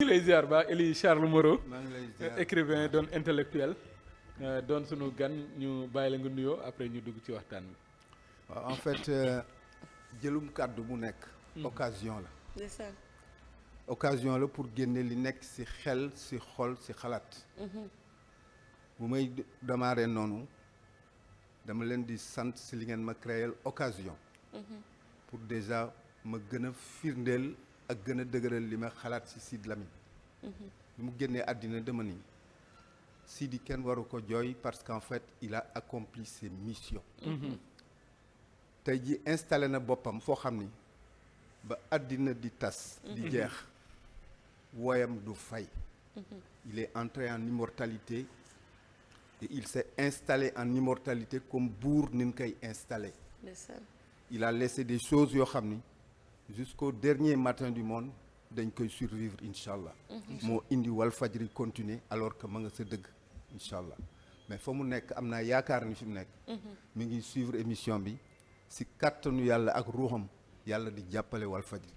ngi lay ziar ba Elie Charles Moreau maa ngi lay ziar écrivain doon intellectuel doon sunu gan ñu bàyyi la nga nuyoo après ñu dugg ci waxtaan bi. waaw en fait jëlum kàddu bu nekk occasion la ndeysaan. occasion la pour génne li nekk ci xel ci xol ci xalaat bu may démarrer noonu dama leen di sant ci li ngeen ma créer occasion pour déjà ma gën a firndeel ak gën a dëgëral li ma xalaat ci Sidy Lamine bi mu génnee àddina dama ni Sidy kenn waru ko jooy parce qu'en fait il a accompli ses missions tey ji installé na boppam foo xam ni ba àddina di tas di jeex woyam du fay il est entré en immortalité et il s'est installé en immortalité comme buur ni ñu koy installé ndeysaan. il a laissé des choses yoo xam ni jusqu'au dernier matin du monde dañ koy survivre incha allah moo indi Walfadjri continuer alors que ma nga sa dëgg incha allah mais fa mu nekk am naa yaakaar ni fi mu nekk mi ngi suivre émission bi si kàttanu yàlla ak ruuxam yàlla di jàppale Walfadjri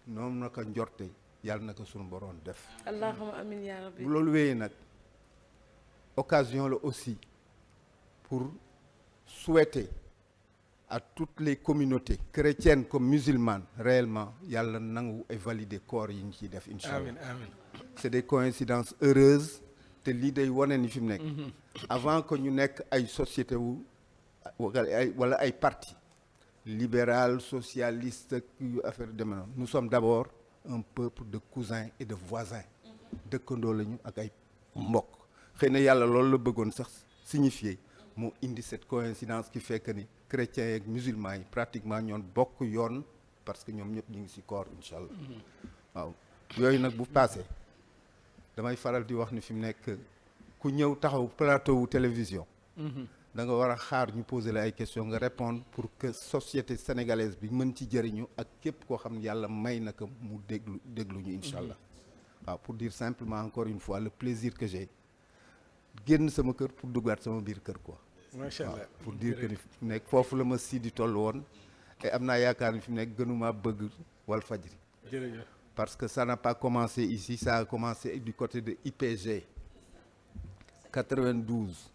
noonu na ko njorte yàlla na ko sunu boroom def allahumma amin yaa rabbi. bu loolu wéyee nag occasion la aussi pour souhaiter à toutes les communautés chrétiennes comme musulmanes réellement yàlla nangu et valider koor yi ñu ciy def incha allah amiin amiin. c'est des coïncidences heureuses te lii day wane ni fi mu nekk avant que ñu nekk ay société wu wala ay parti libéral socialiste ak yu affaire demee noonu nous sommes d'abord un peuple de cousins et de voisins dëkkandoo lañu ak ay mbokk xëy na yàlla loolu la bëggoon sax signifier moo indi cette coïncidence qui fait que ni chrétiens yeeg musulmans yi pratiquement ñoon bokk yoon parce que ñoom ñëpp ñu ngi ci koor incha allah waaw yooyu nag bu passé damay faral di wax ni fi mu nekk ku ñëw taxaw plateau wu télévision da nga war a xaar ñu poser la ay questions nga répondre pour que société sénégalaise bi mën ci jëriñu ak képp koo xam ne yàlla may na ko mu déglu ñu incha allah waaw pour dire simplement encore une fois le plaisir que j'ai génn sama kër pour duggaat sama biir kër quoi. macha allah waaw pour dire que ni fi mu nekk foofu la ma Sidy toll woon et am naa yaakaar ni fi mu nekk gënumaa bëgg Walfadjri jërëjëf. parce que ça n'a pas commencé ici ça a commencé du côté de IPG 92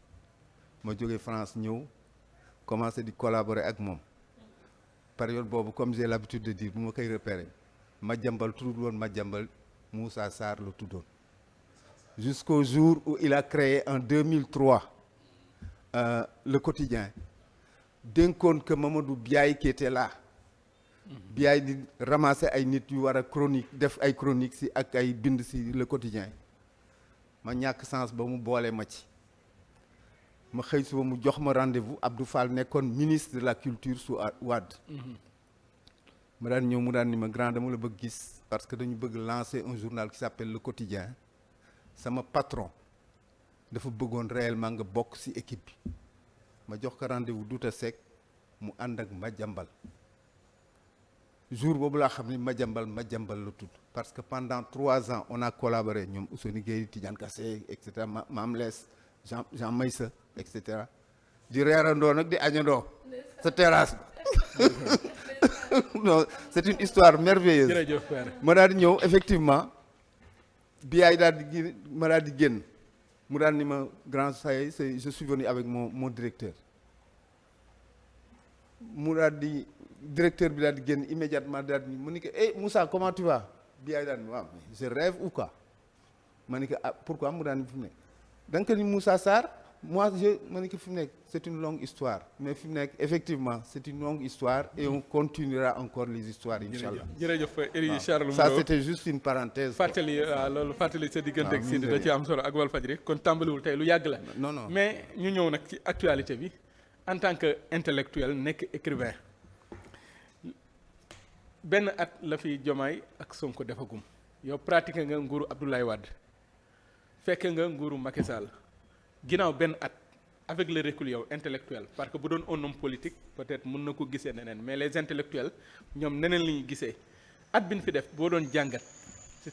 ma jógee France ñëw commencé di collaborer ak moom période boobu comme j'ai l'habitude de dire bu ma koy repérer Madiambal tuddul woon Madiambal Moussa Sarr la tuddoon jusqu'au jour où il a créé en 2003 le quotidien dénkoon que Mamadou Biaye qui était là Biaye di ramasser ay nit yu war a chronique def ay chronique si ak ay bind si le quotidien ma ñàkk sens ba mu boole ma ci ma xëy suba mu jox ma rendez-vous Abdou Fall nekkoon ministre de la culture su Wade ma daan ñëw mu daan ni ma grand dama la bëgg gis parce que dañu bëgg lancer un journal qui s'appelle le quotidien sama patron dafa bëggoon réellement nga bokk ci équipe bi ma jox ko rendez-vous Douta Seck mu ànd ak Madiambal jour boobu laa xam ni Madiambal la tudd parce que pendant 3 ans on a collaboré ñoom Ousseynou Gueye Tidiane Kassé et cetera Mame Less Jean Meissa et cetera di reerandoo nag di añandoo sa terrasse non c'est une histoire merveilleuse jërëjëf père. ma daal di ñëw effectivement biyaay ma daal di génn mu daal ni ma grand say je suis venu avec mon directeur mu daal di directeur bi daal di génn immédiatement daal di mu ni ko Moussa comment tu vas biyaay daal ni waaw je rêve ou quoi ma ni ko pourquoi mu daal ni fi mu nekk da nga ko ni Moussa Sarr moi ma ni ko fi mu nekk c'est une longue histoire mais fi mu nekk effectivement c'est une longue histoire et on continuera encore les histoires inchallah jërëjëf Elie Charles ça Moreau c'était juste une parenthèse fàttali waaw loolu fàttali sa diggante ak waaw, Sidy da ci am solo ak Walfadjri kon tàmbaliwul tey lu yàgg la. non mais ñu ñëw nag ci actualité bi en tant que intellectuel nekk écrivain benn at la fi Diomaye ak Sonko defagum yow pratiqué nga nguuru Abdoulaye Wade fekk nga nguuru Macky Sall ginnaaw benn at avec le recul yow intellectuel parce que bu doon un homme politique peut-être mën na ko gisee neneen mais les intellectuels ñoom neneen li ñu gisee at bi ñu fi def boo doon jàngat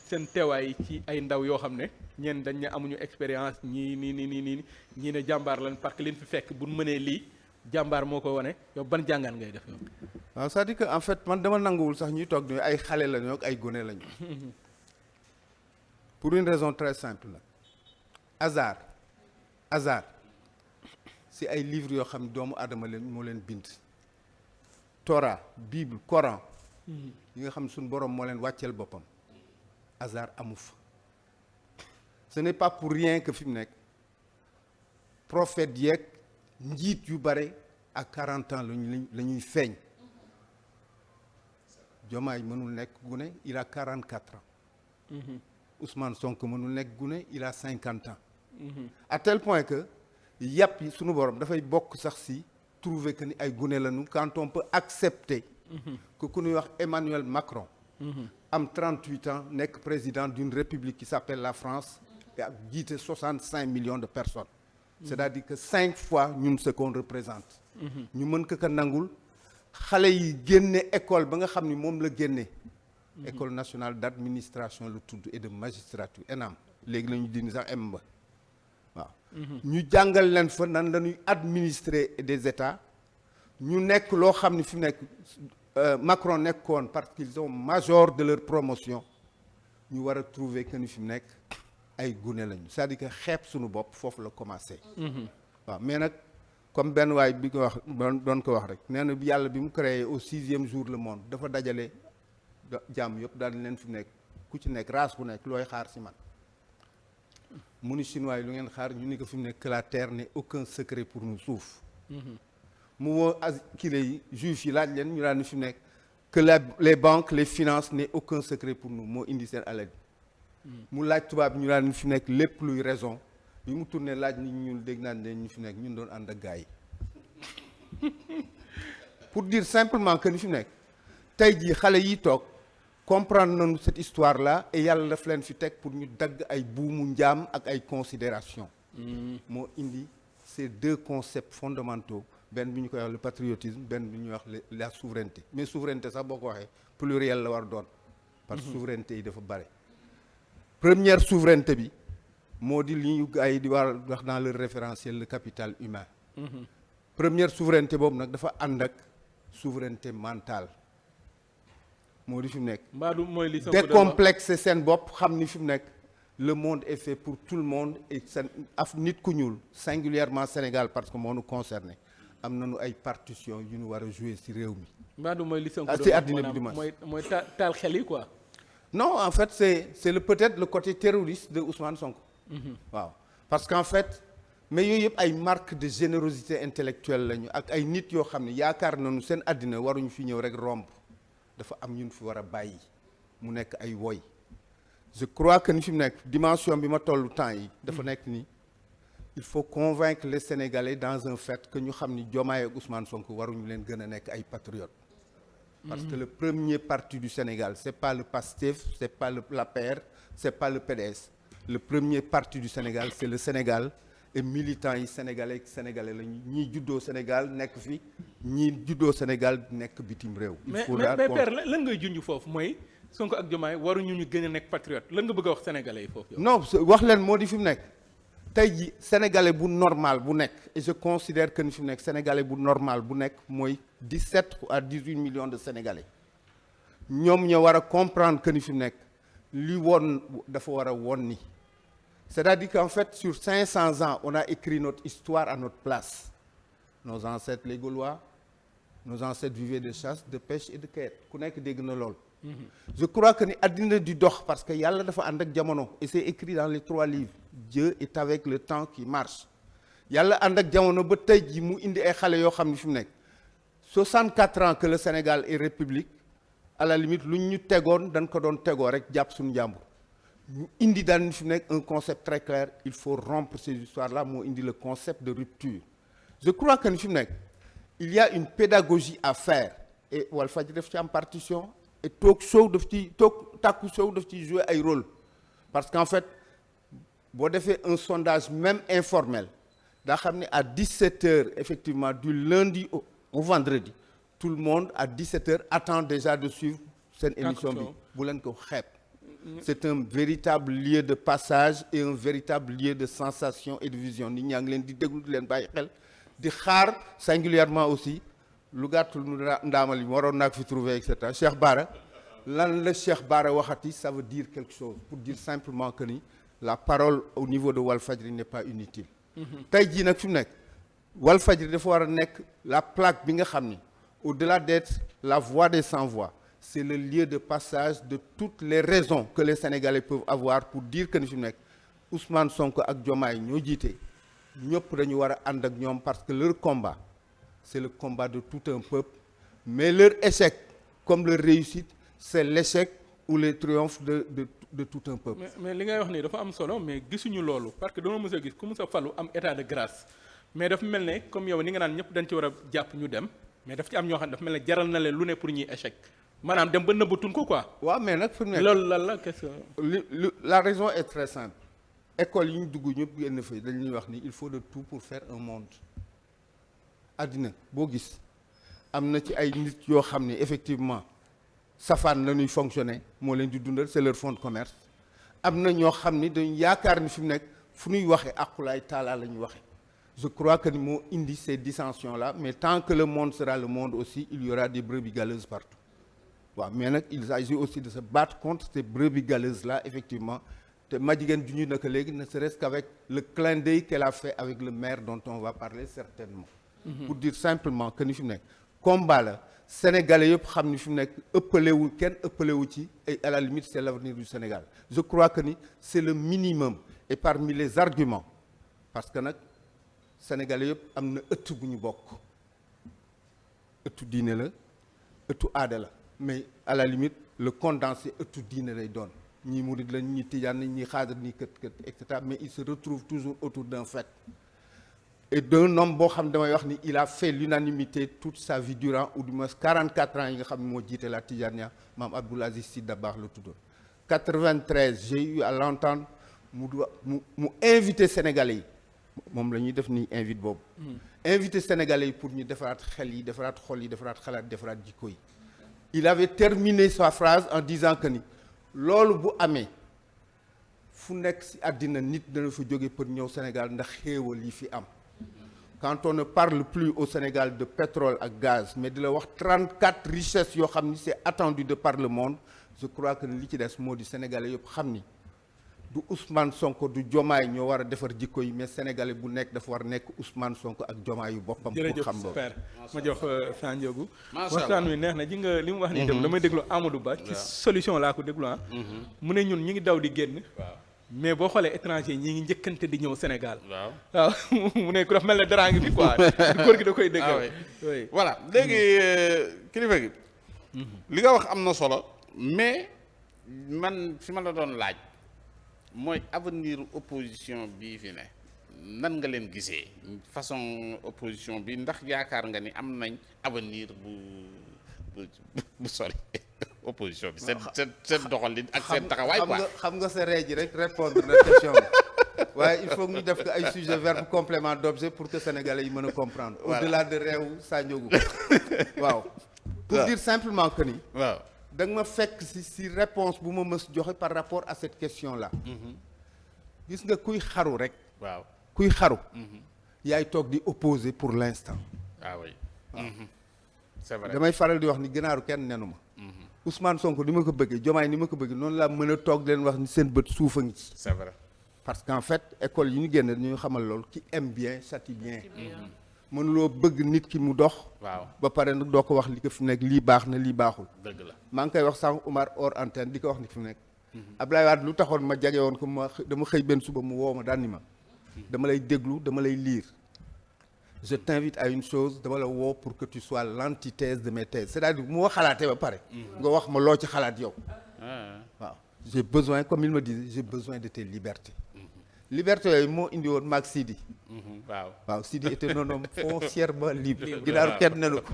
seen teewaay ci ay ndaw yoo xam ne ñeen dañ ne amuñu expérience ñii ñii ne jàmbaar lañ parce que liñ fi fekk bu mënee lii jàmbaar moo ko wane yow ban jàngaan ngay def yow. waaw c'est-à-dire que en fait man dama nanguwul sax ñuy toog ne ay xale lañu ak ay gone lañu pour une raison très simple la hasard si ay livres yoo xam ne doomu aadama leen moo leen bind Torah Bible Coran yi nga xam ne suñu borom moo leen wàcceel boppam hasard amu fa ce n'est pas pour rien que fi mu nekk prophète yeeg njiit yu bare à 40 ans la ñuy feeñ Diomaye mënul nekk gune il a 44 ans Ousmane Sonko mënul nekk gune il a 50 ans à tel point que yàpp yi suñu borom dafay bokk sax si trouver que ni ay gune lañu quand on peut accepter que ku ñuy wax Emmanuel Macron am 38 ans nekk président d'une république qui s'appelle la France et ak jiite 65 millions de personnes c'est-à-dire que 5 fois ñun ce qu'on représente ñu mën ko nangul xale yi génne école ba nga xam ni moom la génne école nationale d'administration lu tudd et de magistrature ENAM léegi la ñu dindi sax M ba waaw ñu jàngal leen fa nan la ñuy administrer des états ñu nekk loo xam ne fi mu nekk Macron nekkoon parce qu'ils sont majors de leur promotion ñu war a trouver que ni fi mu nekk ay gune lañu c'est-à-dire que xeeb suñu bopp foofu la commencé waaw mais nag comme benn waay bi ko wax doon ko wax rek nee na yàlla bi mu créé au 6e jour le monde dafa dajale jàmm yëpp daal leen fi nekk ku ci nekk race bu nekk looy xaar si man mu ni chinois yi lu ngeen xaar ñu ni ko fi mu nekk que la terre n'est aucun secret pour nous suuf mu woo kile yi juif yi laaj leen ñu daal ni fi mu nekk que les banques les finances n'est aucun secret pour nous moo indi seen alal mu laaj tubaab ñu daal ni fi nekk lépp luy raison bi mu tourné laaj nit ñun dégg naan ne ñu fi nekk ñun doon ànd ak gars yi pour dire simplement que ni fi nekk tey jii xale yi toog comprendre nañu cette histoire là et yàlla daf leen fi teg pour ñu dagg ay buumu njaam ak ay considération moo indi ces 2 concepts fondamentaux benn bi ñu koy wax le patriotisme benn bi ñuy wax la souveraineté mais souveraineté sax boo ko waxee pluriel la war doon parce que souveraineté yi dafa bare première souveraineté bi moo di li ñu gars yi di war wax dans le référentiel le capital humain première souveraineté boobu nag dafa ànd ak souveraineté mentale moo di fi mu nekk décomplexer seen bopp xam ni fi mu nekk le monde est fait pour tout le monde et seen nit ku ñuul singulièrement Sénégal parce que moo nu concerné am nañu ay partition yu ñu war a jouer ci réew mi Mbadou mooy li Sonko ci àddina bi dimanche mooy taal xel yi quoi non en fait c'est peut-être le côté terroriste de Ousmane Sonko waaw parce qu'en fait mais yooyu yëpp ay marque de générosité intellectuelle lañu ak ay nit yoo xam ne yaakaar nañu seen àddina waruñu fi ñëw rek romb dafa am ñun fi war a bàyyi mu nekk ay woy je crois que ni fi mu nekk dimension bi ma tollu temps yi dafa nekk ni il faut convaincre les Sénégalais dans un fait que ñu xam ni Diomaye ak Ousmane Sonko waruñu leen gën a nekk ay patriotes parce que le premier parti du Sénégal c'est pas le PASTEF c'est pas l'APR c'est pas le PDS le premier parti du Sénégal c'est le Sénégal et militants yi sénégalais lañu ñii juddoo Sénégal nekk fi ñii juddoo Sénégal nekk bitim réew. mais père lan ngay junj foofu mooy Sonko ak Diomaye waruñu ñu gën a nekk patriote lan nga bëgg a wax sénégalais yi foofu yow. non wax leen moo di fi mu nekk tey ji sénégalais bu normal bu nekk et je considère que ni fi mu nekk sénégalais bu normal bu nekk mooy 17 à 18 millions de sénégalais ñoom ñoo war a comprendre que ni fi mu nekk li woon dafa war a woon ni. C'est-à-dire qu'en fait, sur 500 ans, on a écrit notre histoire à notre place. Nos ancêtres, les Gaulois, nos ancêtres vivaient de chasse, de pêche et de cueillette. Ku nekk dégg na lool. Je crois que ni àddina di dox parce que yàlla dafa ànd ak jamono et c'est écrit dans les 3 livres. Dieu est avec le temps qui marche. Yàlla ànd ak jamono ba tey ji mu indi ay xale yoo xam ne fi mu nekk 64 ans que le Sénégal est république à la limite lu ñu tegoon dañ ko doon tegoo rek jàpp suñu jàmbur. ñu indi daal fi nekk un concept très clair il faut rompre ces histoires là moo indi le concept de rupture je crois que ni fi mu nekk il y a une pédagogie à faire et Walfadjri daf ci am partition et talk show daf ci Taku Show daf ci jouer ay rôle parce qu'en fait boo defee un sondage même informel daa xam ne à 17h effectivement du lundi au vendredi tout le monde à 17h attend déjà de suivre seen émission bi bu leen ko xeeb. C'est un véritable lieu de passage et un véritable lieu de sensation et de vision nit ñaa ngi leen di déglu di leen bàyyi xel di xaar singulièrement aussi lu gàttul nu ndaamal yi waroon naa ko fi trouver et cetera Cheikh Bara lan la Cheikh Bara waxati ça veut dire quelque chose pour dire simplement que ni la parole au niveau de Walfadjri n'est pas inutile. tey jii nag fi mu nekk Walfadjri dafa war a nekk la plaque bi nga xam ni au-delà d'être la voix des sans-voix c'est le lieu de passage de toutes les raisons que les Sénégalais peuvent avoir pour dire que ni fi mu nekk Ousmane Sonko ak Diomaye ñoo jiite ñëpp dañu war a ànd ak ñoom parce que leur combat c'est le combat de tout un peuple mais leur échec comme leur réussite c'est l'échec ou le triomphe de tout un peuple. mais li ngay wax nii dafa am solo mais gisuñu loolu parce que dama mës a gis ku mës a falu am état de grâce mais dafa mel ne comme yow ni nga naan ñëpp dañ ci war a jàpp ñu dem mais daf ci am ñoo xam ne dafa mel ne jaral na leen lu ne pour ñuy échec maanaam dem ba nëbbatun ko quoi. waaw mais nag fi mu nekk loolu lan la qu'est-ce que. la raison est très simple école yi ñu dugg ñëpp génn fa dañuy wax ni il faut de tout pour faire un monde. àddina boo gis am na ci ay nit yoo xam ne effectivement safaan la ñuy fonctionner moo leen di dundal c'est leur fonds de commerce am na ñoo xam ni dañu yaakaar ni fi mu nekk fu ñuy waxee aqulaay taalaa la ñuy waxee je crois que ni moo indi ces dissensions là mais tant que le monde sera le monde aussi il y aura des brebis galeuses partout waaw mais nag il s'agit aussi de se battre contre ces brebis galeuses là effectivement te Madjiguène junñu naka léegi ne serait-ce qu'avec le clin d'œil qu'elle a fait avec le maire dont on va parler certainement pour dire simplement que ni fi mu nekk combat la sénégalais yëpp xam ni fi mu nekk ëppalewu kenn ëppalewu ci et à la limite c'est l'avenir du Sénégal je crois que ni c'est le minimum et parmi les arguments parce que nag sénégalais yëpp am na ëtt bu ñu bokk ëttu diine la ëttu aada la mais à la limite le condensé ëttu diine lay doon ñii murid la ñii tijaan ñii xaadar ñii kët et cetera mais il se retrouve toujours autour d'un fait et d'un homme boo xam damay wax ni il a fait l'unanimité toute sa vie durant ou du moins 44 ans yi nga xam ne moo jiite la Tijania maam Abdoul Aziz Sy Dabakh la tuddoon 93 j'ai eu à l'entendre mu invité Sénégalais yi moom la ñuy def ni invite boobu invité Sénégalais yi pour ñu defaraat xel yi defaraat xol yi defaraat xalaat defaraat jikko yi il avait terminé sa phrase en disant que ni loolu bu amee fu nekk ci àddina nit dana fa jóge pour ñëw Sénégal ndax xéewal yi fi am quand on ne parle plus au Sénégal de pétrole ak gaz mais di la wax 34 richesses yoo xam ni c'est attendu de par le monde je crois que li ci des moo di Sénégalais yëpp xam ni du Ousmane Sonko du Diomaye ñoo war a defar jikko yi mais Sénégalais bu nekk dafa war nekk Ousmane Sonko ak Diomaye yu boppam. pour xam loolu super ma jox Sandiogou. waxtaan wi neex na ji nga li mu wax nii dem damay déglu Amadou Ba. ci solution laa ko déglu ah. mu ne ñun ñu ngi daw di génn. mais boo xoolee étranger ñi ngi njëkkante di ñëw Sénégal. waaw mu ne ku dafa mel ne dara ngi fi quoi góor gi da koy dëggal. oui voilà léegi kilifa gi. li nga wax am na solo mais man fi ma la doon laaj mooy avenir opposition bii fi ne nan nga leen gisee façon opposition bi ndax yaakaar nga ni am nañ avenir bu sori. opposition bi seen doxalin ak seen taxawaay quoi xam nga sa ree ji rek répondre na question bi waaye il faut que ñu def ko ay sujet verbe complément d'objet pour que sénégalais yi mën a comprendre au-delà de réew Sandiogou waaw pour dire simplement que ni waaw da nga ma fekk si réponse bu ma mës joxe par rapport à cette question là gis nga kuy xaru rek waaw kuy xaru yaay toog di opposer pour l'instant oui c'est vrai damay faral di wax ni gënaaru kenn nenu ma Ousmane Sonko ni ma ko bëggee Diomaye ni ma ko bëggee noonu laa mën a toog leen wax ni seen bët suufa ngi ci c'est vrai parce qu'en fait école yi ñu génn ñu xamal loolu qui aime bien châtie bien mënuloo bëgg nit ki mu dox waaw ba pare nag doo ko wax li ko fi nekk lii baax na lii baaxul dëgg la maa ngi koy wax sànq Omar hors antenne di ko wax ni fi mu nekk Abdoulaye Wade lu taxoon ma jage woon ko dama xëy benn suba mu woo ma daan ni ma dama lay déglu dama lay lire je t'invite à une chose dama la woo pour que tu sois l'antithèse de mes thèses c'est-à-dire mu ma xalaatee ba pare nga wax ma loo ci xalaat yow waaw j'ai besoin comme il me disait j'ai besoin de tes libertés liberté yooyu moo indi woon maag Sidi waaw Sidi était un homme foncièrement libre ginaaru kenn nenu ko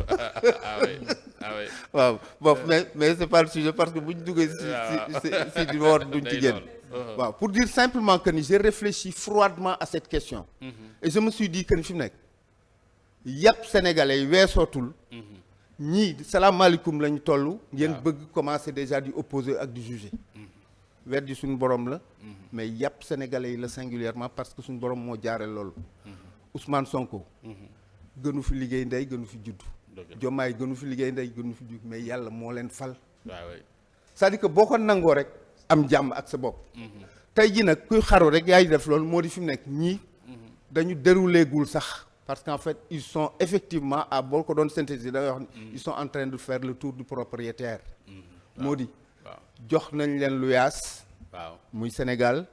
waaw bon mais c'est pas le sujet parce que bu ñu duggee Sidi ma war duñ ci génn waaw pour dire simplement que ni j'ai réfléchi froidement à cette question et je me suis dit que ni fi mu nekk yàpp sénégalais yi weesootul ñii salaamaaleykum lañu toll ngeen bëgg commencer déjà di opposer ak di juger weddi suñu borom la mais yàpp sénégalais yi la singulièrement parce que suñu borom moo jaare loolu Ousmane Sonko gënu fi liggéey ndey gënu fi judd Diomaye gënu fi liggéey ndey gënu fi judd mais yàlla moo leen fal c'est-à-dire que boo ko nangoo rek am jàmm ak sa bopp. tey jii nag kuy xaru rek yaay def loolu moo di fi mu nekk ñii dañu déroulé gul sax parce qu'en fait ils sont effectivement à boo ko doon synthétiser da ngay wax ils sont en train de faire le tour du propriétaire. moo di jox nañ leen lu yaas. waaw muy Sénégal.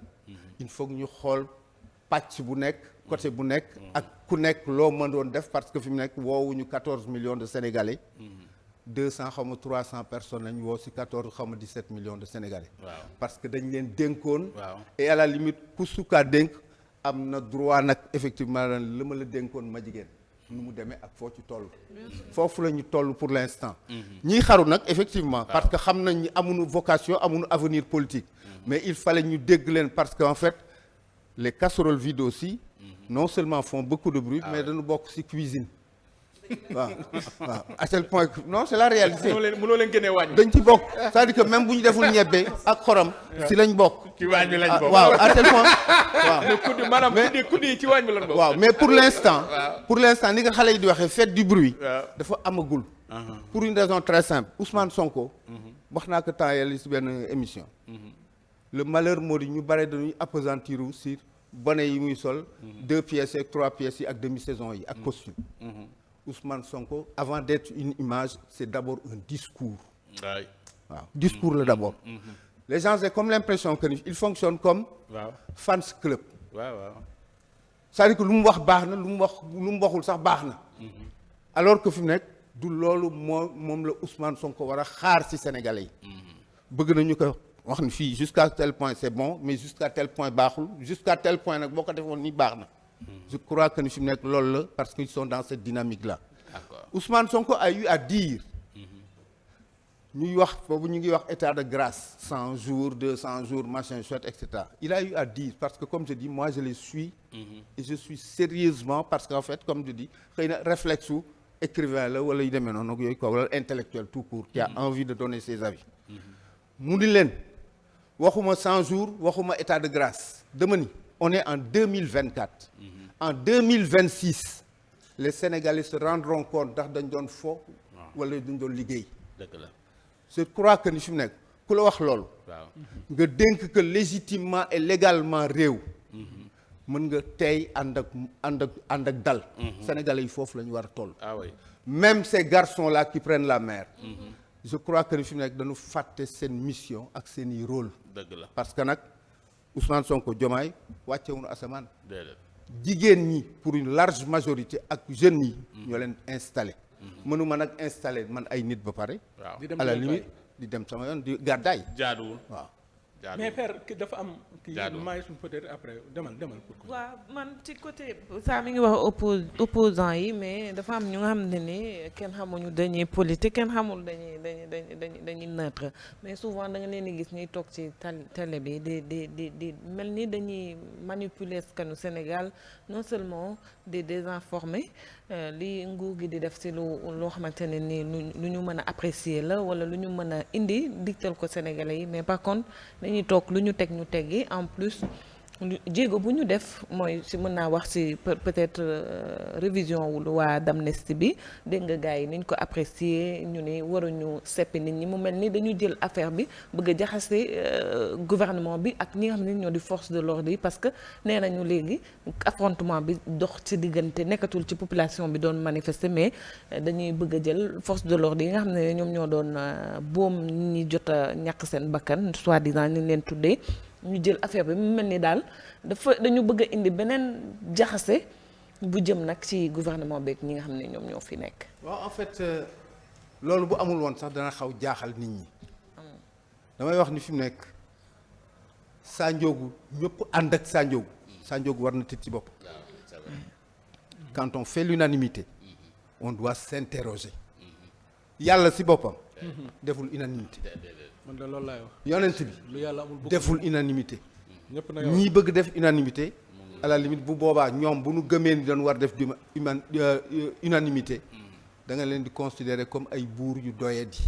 il faut que ñu xool pàcc bu nekk côté bu nekk. ak ku nekk loo mën doon def parce que fi mu nekk woowuñu 14 millions de Sénégalais. 200 xaw ma 300 personnes lañ woo si 14 xaw ma 17 millions de Sénégalais. waaw parce que dañ leen dénkoon. waaw et à la limite ku sukkaa dénk am na droit nag effectivement la ma la dénkoon ma jigéen nu mu demee ak foo ci toll. foofu la ñu toll pour l'instant. ñiy xaru nag effectivement. parce que xam nañ ni amuñu vocation amuñu avenir politique. mais il fallait ñu dégg leen parce que en fait les casseroles vides aussi. non seulement font beaucoup de bruit. mais dañu bokk ci cuisine. waaw waaw à tel point que non c'est la réalité. mënoo leen génnee wàññi. dañ ci bokk c'est-à-dire que même bu ñu deful ñebbe ak xorom. ci lañ bokk. ci waañ bi lañ bokk. waaw à tel point waaw. mais kuddi maanaam kuddi yi ci wàññi bi lañ bokk. waaw mais pour l'instant ni nga xale yi di waxee fête du bruit. dafa amagul. pour une raison très simple Ousmane Sonko. wax naa ko temps yàlla ci benn émission. le malheur moo di ñu bare dañuy appesantir sur bonnet yi muy sol. 2 pièces ak 3 pièces yi ak demi-saison yi ak costume. Ousmane Sonko avant d'être une image c'est d'abord un discours. waaw discours la d'abord. les gens ont comme l'impression que il fonctionne comme. fans club. c'est-à-dire que lu mu wax baax na lu mu waxul sax baax na. alors que fi mu nekk du loolu moom la Ousmane Sonko war a xaar ci Sénégalais yi. bëgg nañu ko wax ni fii jusqu'à tel point c'est bon mais jusqu'à tel point baaxul jusqu'à tel point nag boo ko defoon nii baax na. je crois que ni fi mu nekk loolu la parce qu'ils sont dans cette dynamique-là. D'accord. Ousmane Sonko a eu à dire. ñuy wax boobu ñu ngi wax état de grâce 100 jours 200 jours machin chouette et cetera il a eu à dire parce que comme je dis moi je les suis. et je suis sérieusement parce qu'en fait comme je dis xëy na réflexe su écrivain la wala yu demee noonu ak yooyu ko wala intellectuel tout court qui a envie de donner ses avis. mu ni leen waxuma 100 jours waxuma état de grâce dama ni on est en 2024. en 2026 les Sénégalais se rendront compte ndax dañ doon fo. wala dañ doon liggéey. dëgg la. je crois que ni fi mu nekk ku la wax loolu. waaw nga dénk que légitimement et légalement réew. mën nga tey ànd ak dal. Sénégalais yi foofu la ñu war a toll. ah oui. même ces garçons là qui prennent la mer. je crois que ni fi mu nekk dañu fàtte seen mission ak seen i rôle. dëgg la parce que nag Ousmane Sonko Diomaye wàccewuñu asamaan. déedéet. jigéen ñi pour une large majorité ak jeunes yi. ñoo leen installé. mënuma nag installé man ay nit ba pare. waaw à la limite di dem sama yoon di gàddaay. jaaduwul. waaw. mais père ki dafa am. jaaduwul maay suñu peut-être après demal pour. waaw man ci côté ça mi ngi wax opposant yi mais dafa am ñu nga xam ne ni kenn xamuñu dañuy politique kenn xamul dañuy neutre mais souvent da nga leen di gis ñuy toog ci télé bi di mel ni dañuy manipuler askanu Sénégal non seulement di désinformer li nguur gi di def ci loo xamante ne ni lu ñu mën a apprécier la wala lu ñu mën a indi digtal ko Sénégalais yi mais par contre dañuy toog lu ñu teg ñu teggi en plus jéego bu ñu def mooy si mën naa wax si peut-être révision wu loi d'amnistie bi dégg nga gars yi niñ ko apprécier ñu ni waruñu seppi nit ñi mu mel ni dañu jël affaire bi bëgg a jaxase gouvernement bi ak ñi nga xam ne ñoo di force de l'ordre yi parce que nee nañu léegi affrontement bi dox ci diggante nekkatul ci population bi doon manifester mais dañuy bëgg a jël force de l'ordre yi nga xam ne ñoom ñoo doon boom ñi jot a ñàkk seen bakkan soi-disant ñu leen tuddee ñu jël affaire bi mu mel ni daal dañu bëgg a indi beneen jaxase bu jëm nag ci gouvernement beeg ñi nga xam ne ñoom ñoo fi nekk. waaw en fait loolu bu amul woon sax dana xaw jaaxal nit ñi. damay wax ni fi mu nekk Sa Ndiogou ñëpp ànd ak Sa Ndiogou. Sa Ndiogou war na tëj ci bopp. quand on fait l'unanimité on doit s'interroger. yàlla si boppam. deful unanimité. man de loolu laay wax. yonent bi lu yàlla amul deful unanimité. ñëpp na ñii bëgg def unanimité à la limite bu boobaa ñoom bu nu gëmee ni doon war def unanimité da nga leen di considérer comme ay buur yu doyadi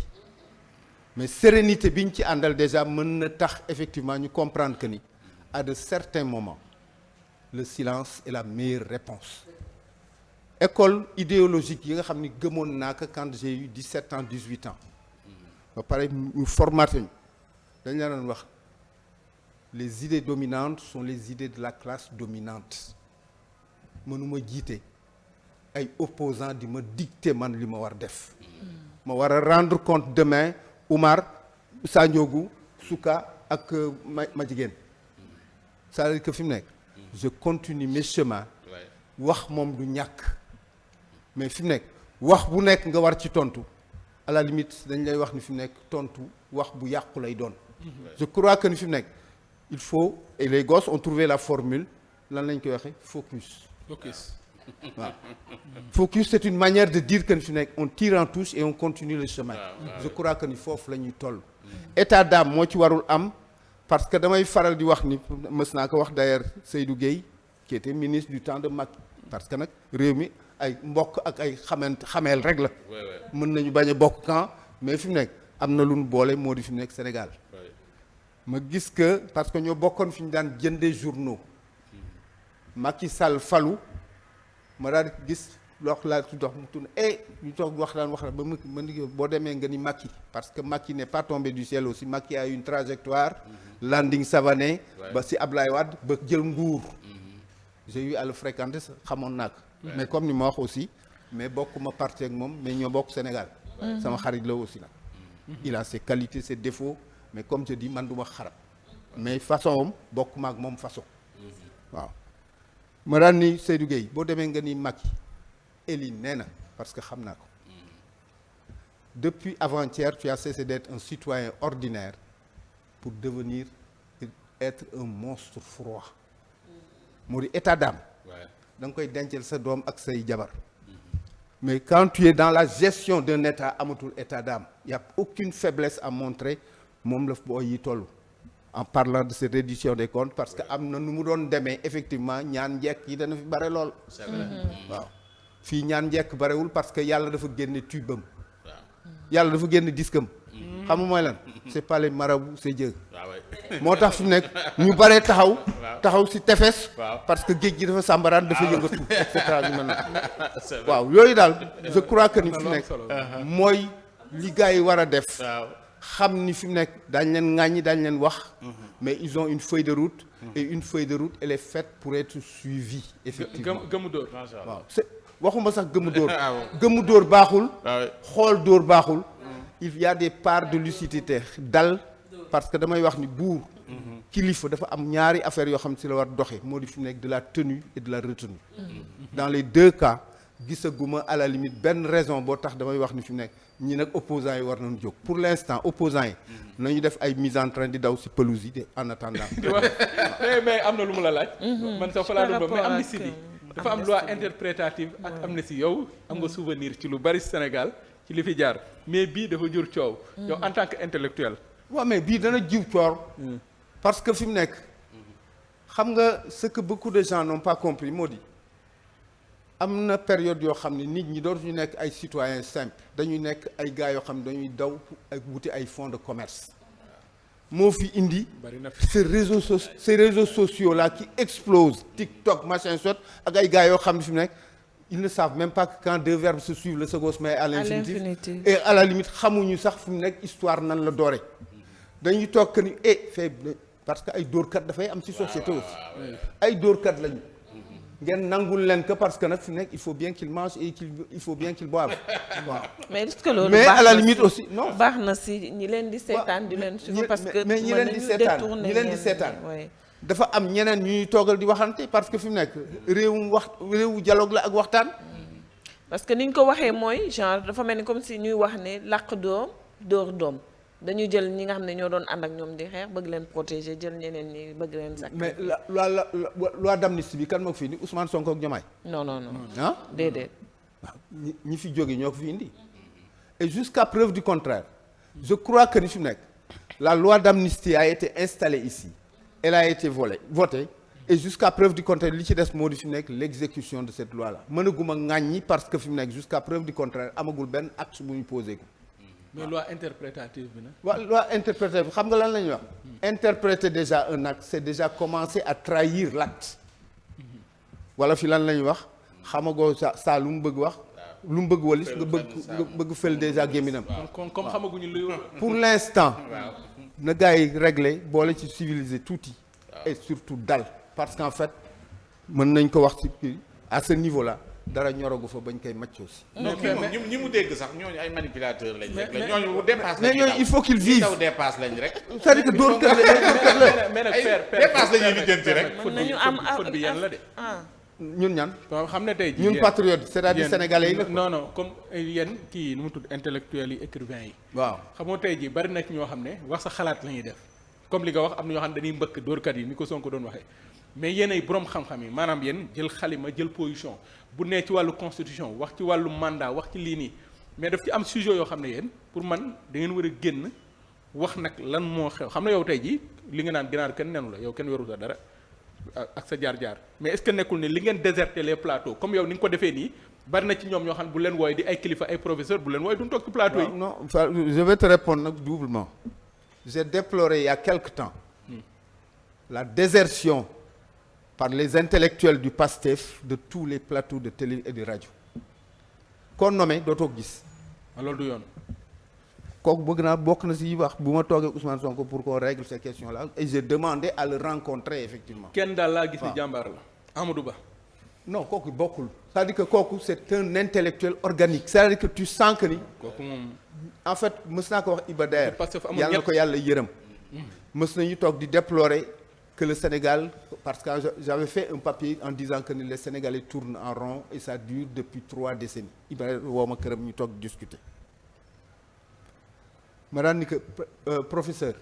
mais sérénité bi ñu ci àndal déjà mën na tax effectivement ñu comprendre que ni à de certains moments le silence est la meilleure réponse. école idéologique yi nga xam ni gëmoon naa ko quand j'ai eu 17 ans 18 ans ba pare ñu formaté ñu dañ la doon wax les idées dominantes sont les idées de la classe dominante mënuma jiite ay opposants di ma dicter man li ma war def ma war a rendre compte demain Oumar Sandiogou Souka ak ma jigéen c'est-à-dire que fi mu nekk je continue mes chemins wax moom du ñàkk mais fi mu nekk wax bu nekk nga war ci tontu à la limite dañ lay wax ni fi mu nekk tontu wax bu yàqu lay doon je crois que ni fi mu nekk il faut et les gosses ont trouvé la formule lan lañ koy waxee focus waaw focus c'est une manière de dire que ni fi nekk on tire en touche et on continue le chemin je crois que ni foofu la ñuy toll état d'âme moo ci warul am parce que damay faral di wax ni mës naa ko wax d'ailleurs Seydou Gueye qui était ministre du temps de Macky parce que nag réew mi ay mbokk ak ay xameel rek la mën nañu bañ a bokk camp mais fi mu nekk am na lu ñu boole moo di fi mu nekk Sénégal ma gis que parce que ñoo bokkoon fi ñu daan jëndee journaux Macky Sall falu ma daal di gis lox laa ci dox mu tourné ñu toog waxtaan ba ma ni boo demee nga ni Macky parce que Macky n'est pas tombé du ciel aussi Macky a une trajectoire landing Savané ba si Ablaye Wade ba jël nguur j'ai eu à le fréquenter xamoon naa ko mais comme ni ma wax aussi mais bokkuma parti ak moom mais ñoo bokk Sénégal sama xarit la aussi nag il a ses qualités ses défauts mais comme je dis man du ma xarab mais façon am bokkuma ak moom façon waaw ma daan ni Seydou Gueye boo demee nga ni Macky Eli nee na parce que xam naa ko depuis avant-hier tu as cessé d'être un citoyen ordinaire pour devenir être un monstre froid moo di état d'âme da nga koy dencal sa doom ak say jabar mais quand tu es dans la gestion d'un état amatul état d'âme il y a aucune faiblesse à montrer moom la boo yi toll en parlant de cette reddition des comptes parce que am na nu mu doon demee effectivement ñaan njekk yi dana fi bare lool waaw fii ñaan njekk barewul parce que yàlla dafa génne tubam yàlla dafa génne disquam xam nga mooy lan c'est pas les marabouts c'est Dieu moo tax fi mu nekk ñu bare taxaw si tefes parce que géej gi dafa sàmbaraan dafa yëngatu et cetera ñu mel na waaw yooyu daal je crois que ni fi mu nekk mooy li gars yi war a def xam ni fi mu nekk daañ leen ŋàññi daañ leen wax mais ils ont une feuille de route et une feuille de route elle est faite pour être suivie effectivement gëmu dóor waaw c'est waxuma sax gëmu dóor baaxul xool dóor baaxul il y a des parts de lucidité dal parce que damay wax ni buur kilifa dafa am ñaari affaires yoo xam si la war doxe moo di fi mu nekk de la tenue et de la retenue dans les deux cas gisaguma à la limite benn raison boo tax damay wax ni fi mu nekk ñi nag opposants yi war nañu jóg pour l'instant opposants yi nañu def ay mise en train di daw si pelouse yi en attendant mais am na lu mu la laaj man sax fa laa doon ba mais amnistie bi dafa am loi interprétative ak amnistie yow am nga souvenir ci lu bari Sénégal ci li fi jaar mais bii dafa jur coow yow en tant que intellectuel waaw mais bii dana jiw coor parce que fi mu nekk xam nga ce que beaucoup de gens n'ont pas compris moo di am na période yoo xam ne nit ñi dootuñu nekk ay citoyens simples dañuy nekk ay gars yoo xam ne dañuy daw ak wuti ay fonds de commerce moo fi indi ces réseaux sociaux là qui explosent TikTok machin soit ak ay gars yoo xam ne fi mu nekk ils ne savent même pas que quand deux verbes se suivent le second se met à l'infinitif et à la limite xamuñu sax fi mu nekk histoire nan la doore dañuy toog que ni parce que ay dóorkat dafay am ci société aussi ay dóorkat lañu ngeen nangul leen que parce que nag fi nekk il faut bien qu'il mange et il faut bien qu'il boive waaw. mais est-ce que loolu mais à la limite aussi non. baax na si ñi leen di seetaan di leen suivre parce que mais ñi leen di seetaan dafa am ñeneen ñuy toogal di waxante parce que fi mu nekk réewu dialogue la ak waxtaan. parce que ni ñu ko waxee mooy genre dafa mel ni comme si ñuy wax ne làq doom dóor doom. dañu jël ñi nga xam ne ñoo doon ànd ak ñoom di xeex bëgg leen protéger jël ñeneen ñi bëgg leen sacrifier. mais loi d'amnistie bi kan moo ko fi indi Ousmane Sonko ak Diomaye. non ah déedéet. waaw ñi fi jóge ñoo ko fi indi et jusqu'à preuve du contraire je crois que ni fi mu nekk la loi d'amnistie a été installée ici elle a été votée et jusqu'à preuve du contraire li ci des moo di fi mu nekk l'exécution de cette loi là mënaguma ŋàññi parce que fi mu nekk jusqu'à preuve du contraire amagul benn acte bu ñu posé ko. mais loi interprétative bi nag. waaw loi interprétative xam nga lan la ñuy wax. interpréter déjà un acte c'est déjà commencer à trahir l'acte. wala fi lan la ñuy wax xamagoo saa lu mu bëgg wax. lu mu bëgg walis nga bëgg fël déjà gémminam. comme xamaguñu luy. pour l'instant. na gars yi régler boole ci civiliser tuuti. et surtout dal parce qu'en fait mën nañ ko wax ci à ce niveau là dara ñorogu fa bañ koy màccoo si. non kii moom ñi mu dégg sax ñooñu ay manipulateurs lañ rek la ñooñu dépasse mais ñooñu il faut qu'ils vivent daw dépasse lañ rek. c'est-à-dire que dóor kër la mais nag ay dépasse la ñuy lijjanti rek. mën nañu am faute bi yan la de. ñun ñan waaw xam ne tey jii ñun patriotes c'est-à-dire sénégalais yi la. non non comme yéen kii nu mu tudd intellectuels yi écrivains yi. waaw xam nga tey jii bari na ci ñoo xam ne wax sa xalaat la ñuy def comme li nga wax am na ñoo xam ne dañuy mbëkk dóorkat yi ni ko Sonko doon waxee mais yéen ay borom xam-xam yi maanaam yéen jël xalima jël position bu nee ci wàllu constitution wax ci wàllu mandat wax ci lii nii mais daf ci am sujet yoo xam ne yéen pour man da ngeen war a génn wax nag lan moo xew xam na yow tey jii li nga naan ginaar kenn nenu la yow kenn weru sa dara ak sa jaar-jaar mais est-ce que nekkul ne li ngeen déserter les plateaux comme yow ni nga ko defee nii bari na ci ñoom ñoo xam ne bu leen wooye di ay kilifa ay professeur bu leen wooye duñ toog ci plateau yi. non je vais te répondre nag doublement j'ai déploré il y a quelque temps la désertion par les intellectuels du PASTEF de tous les plateaux de télé et de radio kon nommé dootoo gis. loolu du yoon. kooku bëgg naa bokk na si wax bu ma toogee Ousmane Sonko pour qu'on règle ces questions là et j'ai demandé à le rencontrer effectivement. kenn daal laa gis ni jàmbaar la Amadou Ba. non kooku bokkul. c'est-à-dire que kooku c'est un intellectuel organique. c'est-à-dire que tu sens que ni. kooku moom. en fait mës naa ko wax Iba Der. parce que yàlla na ko yàlla yërëm. mës nañu toog di déplorer que le Sénégal parce que j'avais fait un papier en disant que les Sénégalais tournent en rond et ça dure depuis 3 décennies. Iba Der woo ma këram ñu toog discuter. ma daan ni que professeur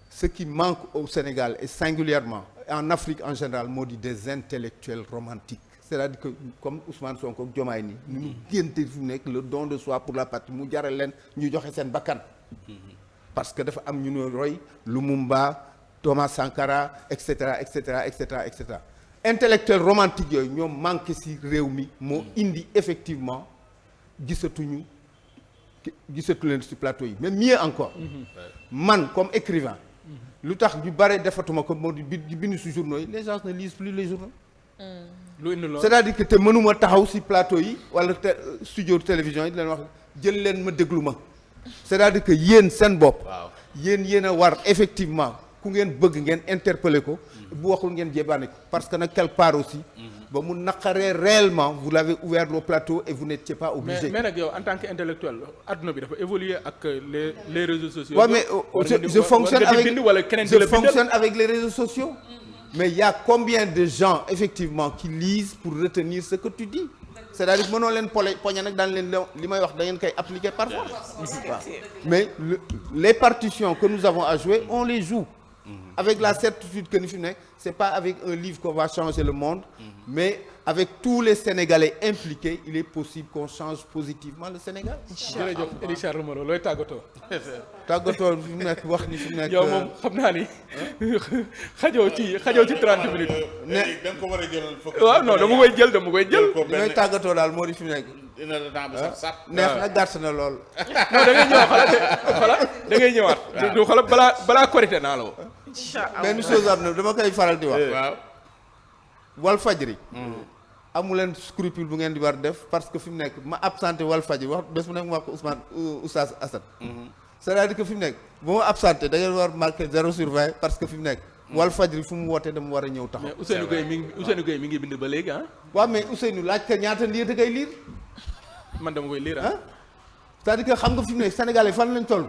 ce qui manque au Sénégal et singulièrement en Afrique en général moo di des intellectuels romantiques c'est-à-dire que comme Ousmane Sonko ak Diomaye ni ñu génte fu nekk le don de soi pour la patrie mu jaral leen ñu joxe seen bakkan parce que dafa am ñu ne roy Lumumba Thomas Sankara et cetera et cetera et cetera et cetera intellectuels romantiques yooyu ñoom manqué ci réew mi moo indi effectivement gisatu leen ci plateau yi mais mieux encore man comme écrivain lu tax ñu bare defatuma ko moo di bind ci journaux yi les gens ne lisent plus les journaux lu indi loolu c'est-à-dire que te mënuma taxaw ci plateau yi wala studio télévision yi di leen wax jël leen ma déglu ma c'est-à-dire que yéen seen bopp yéen a war effectivement ku ngeen bëgg ngeen interpeller ko bu waxul ngeen jébaane ko parce que nag quelque part aussi ba mu naqaree réellement vous l'avez ouvert le plateau et vous n'étiez pas obligé. mais nag yow en tant qu'intellectuel adduna bi dafa évoluer ak les réseaux sociaux. waaw mais je fonctionne avec les réseaux sociaux. mais il y a combien de gens effectivement qui lisent pour retenir ce que tu dis. c'est-à-dire que mënoo leen poñe nag daan leen li may wax da ngeen koy appliquer parfois. mais les partitions que nous avons à jouer on les joue. avec la certitude que ni fi nekk c'est pas avec un livre qu'on va changer le monde mais avec tous les Sénégalais impliqués il est possible qu'on change positivement le Sénégal. jërëjëf Ely Charles Moreau looy tàggatoo. fi mu nekk wax ni fi mu nekk. yow moom xam naa ni xajoo ci 30 minutes. ne da nga ko war a jël fokk. waaw non dama koy jël. li may tàggatoo daal moo di fi mu nekk. une heure de temps bu saf neex na gàtt na lool. non da ngay ñëwaat da ngay ñëwaat. du xoolal balaa korité naa la woo. mais une chose am na dama koy faral di wax. waaw. Walfadjri. amu leen scrupule bu ngeen di war def parce que fi mu nekk ma absenté Walfadjri wax bés bu nekk ma wax ko Oustaz Assane. c'est-à-dire que fi mu nekk bu ma absenté da ngeen war marqué 0/20 parce que fi mu nekk. Walfadjri fu mu wootee dama war a ñëw taxaw. mais Ousseynou Gueye mi ngi bind ba léegi ah. waaw mais Ousseynou laaj ka ñaata liir da ngay liir. man dama koy liir c'est-à-dire que xam nga fi mu ne Sénégalais fan lañ toll.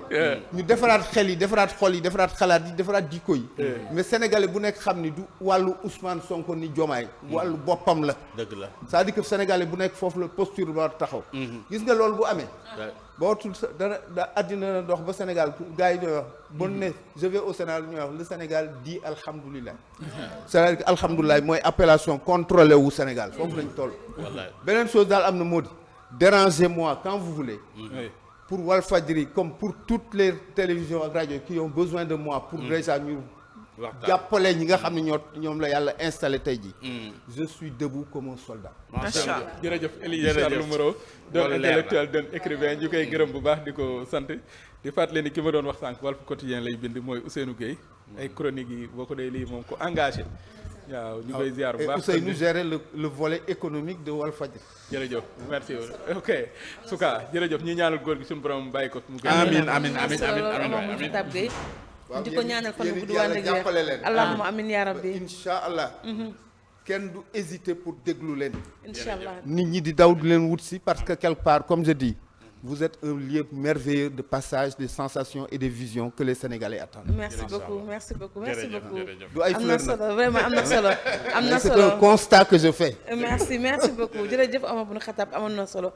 ñu defaraat xel yi defaraat xol yi defaraat xalaat yi defaraat jikko yi. mais Sénégalais bu nekk xam ni du wàllu Ousmane Sonko ni Diomaye. wàllu boppam la. dëgg la c'est-à-dire que Sénégalais bu nekk foofu la posture ba taxaw. gis nga loolu bu amee. boo tul da àddina na dox ba Sénégal gars yi ñooy wax. bon ne je vais au Sénégal ñooy wax le Sénégal dit alhamdulilah. c'est-à-dire que alhamdulilah mooy appellation contrôlée wu Sénégal foofu lañ toll. beneen chose daal am na moo di. dérangez-moi quand vous voulez. pour Walfadjri comme pour toutes les télévisions ak rajo qui ont besoin de moi pour déjà ñu jàppale ñi nga xam ne ñoom la yàlla installé tey jii. je suis debout comme un soldat. macha allah jërëjëf Ely Charles Moreau doon intellectuel doon écrivain ñu koy gërëm bu baax di ko sant di fàttali ni ki ma doon wax sànq Walf Quotidien lay bind mooy Ousseynou Gueye ay chroniques yi boo ko dee lii moom ko engagé waaw ñu koy ziar bu et baax. Ousseynou gérer le volet économique de Walfadjri. jërëjëf merci ok Souka jërëjëf ñu ñaanal góor gi suñu borom bàyyi ko. mu gën amiin waaw di ko ñaanal fan bu du yàlla wàll ak jàppale leen. allahumma amin ya rabbi. incha allah. kenn du hésiter pour déglu leen. incha allah nit ñi di daw di leen wut si parce que quelque part comme je dis vous êtes un lieu merveilleux de passage de sensations et de visions que les Sénégalais attendent. merci beaucoup merci beaucoup merci beaucoup. du ay am na fleur nag solo vraiment am na solo. am na c'est solo un constat que je fais. merci beaucoup jërëjëf Omar Bun Khattab amoon na solo.